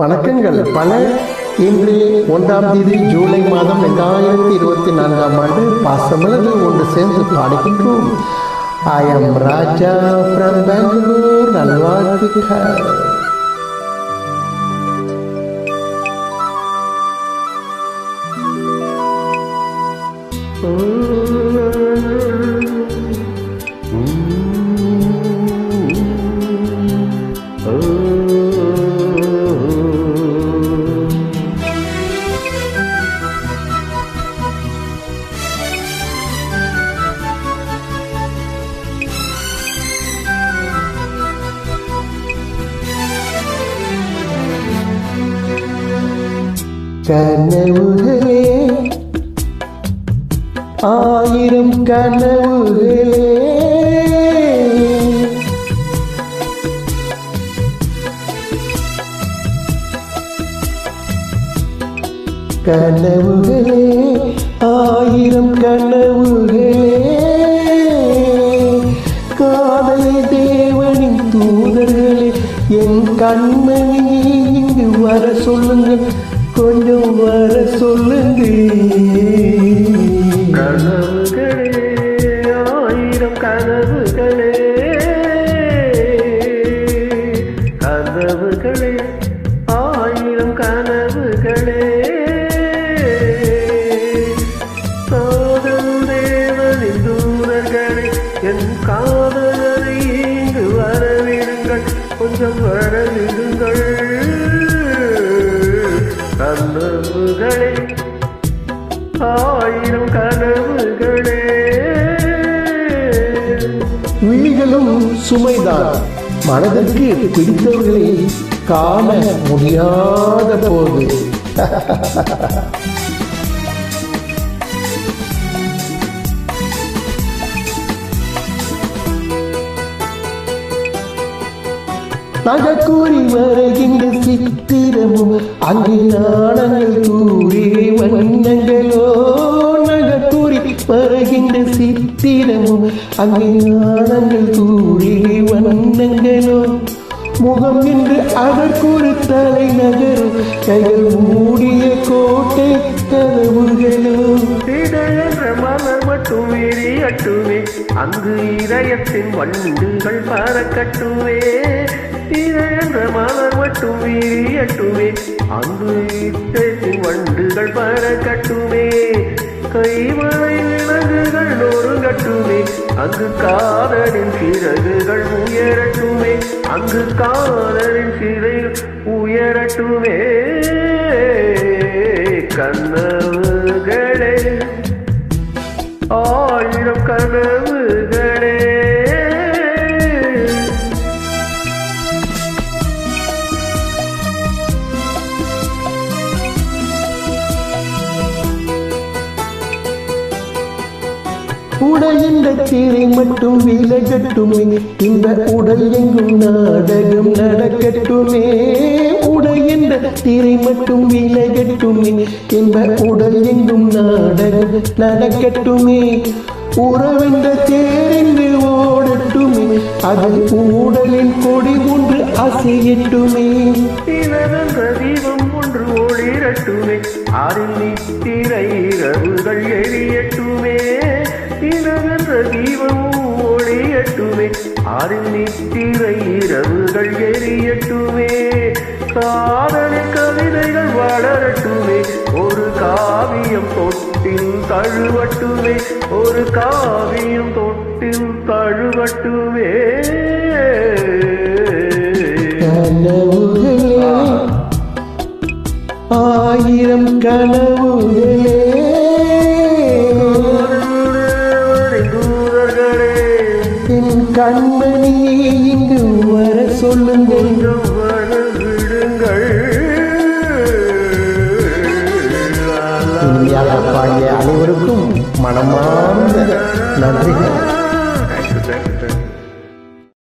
வணக்கங்கள் பல. இன்று 1ஆம் தேதி ஜூலை மாதம் 2024ஆம் ஆண்டு பாசமலர்கள் ஒன்று சேர்ந்து பாடுகின்றோம். I am Raja from Bangalore. நல்வாழ்த்துக்கள். கனவுகளே, ஆயிரம் கனவுகளே, கனவுகளே, ஆயிரம் கனவுகளே, காதல் தேவனின் தூதர்களே, என் கண்மணியை இங்கு வர சொல்லுங்கள், கொஞ்சம் வர சொல்லுங்கள். கனவுகளே, ஆயிரம் கனவுகளே, கனவுகளே, ஆயிரம் கனவுகளே, காதல் தேவனின் தூதர்களே, என் காதலரை இங்கு வரவிடுங்கள், கொஞ்சம் வரவிடுங்கள். கனவுகளே, ஆயிரம் கனவுகளே. விழிகளும் சுமைதான், மனதிற்கு பிடித்தவர்களை காண முடியாத போது. நகக்கூறி வருகின்ற சித்திரமும் அங்கு நாணங்கள் கூறி வண்ணங்களோ, நகக்கூறி வருகின்ற சித்திரமும் அங்கு நாணங்கள் கூறி வண்ணங்களோ, முகம் என்று அதற்கொரு தலை நகரும், கைகள் மூடிய கோட்டை கதவுகளோ, என்ற மலர் மட்டும் விரியட்டுமே, அங்கு இதயத்தின் வண்டுகள் பறக்கட்டுமே. என்ற மலர் மட்டும் விரியட்டுமே, அங்கு இதயத்தின் வண்டுகள் பறக்கட்டுமே. கைவளை விலங்குகள் நொறுங்கட்டுமே, அங்கு காதலின் சிறகுகள் உயரட்டுமே, அங்கு காதலின் சிறைகள் உயரட்டுமே. கனவுகளே, ஆயிரம் கனவுகளே. உடையின்ற தீரை மட்டும் விலகட்டுமே, இந்த உடல் எங்கும் நாடகம் நடக்கட்டுமே. உடையின்ற தீரை மட்டும் விலகட்டுமே, இந்த உடல் எங்கும் நாடகம் நடக்கட்டுமே. உறவென்ற தேரின்று ஓடட்டுமே, அதில் உடலின் கொடி ஒன்று அசையட்டுமே. இளவென்ற தீபம் ஒன்று ஒளிரட்டுமே, அதில் நித்திரை இரவுகள் எரியட்டுமே. இளவென்ற தீபம் ஒளியட்டுமே, அதில் நித்திரை இரவுகள் எரியட்டுமே. காதலின் கவிதைகள் வளரட்டுமே, ஒரு காவியம் தொட்டில் தழுவட்டுமே, ஒரு காவியம் தொட்டில் தழுவட்டுமே. கனவுகளே, ஆயிரம் கனவுகளே, என் கண்மணியை இங்கு வர சொல்லுங்கள், விடுங்கள். இனிமையாக பாடிய அனைவருக்கும் மனமார்ந்த நன்றிகள்.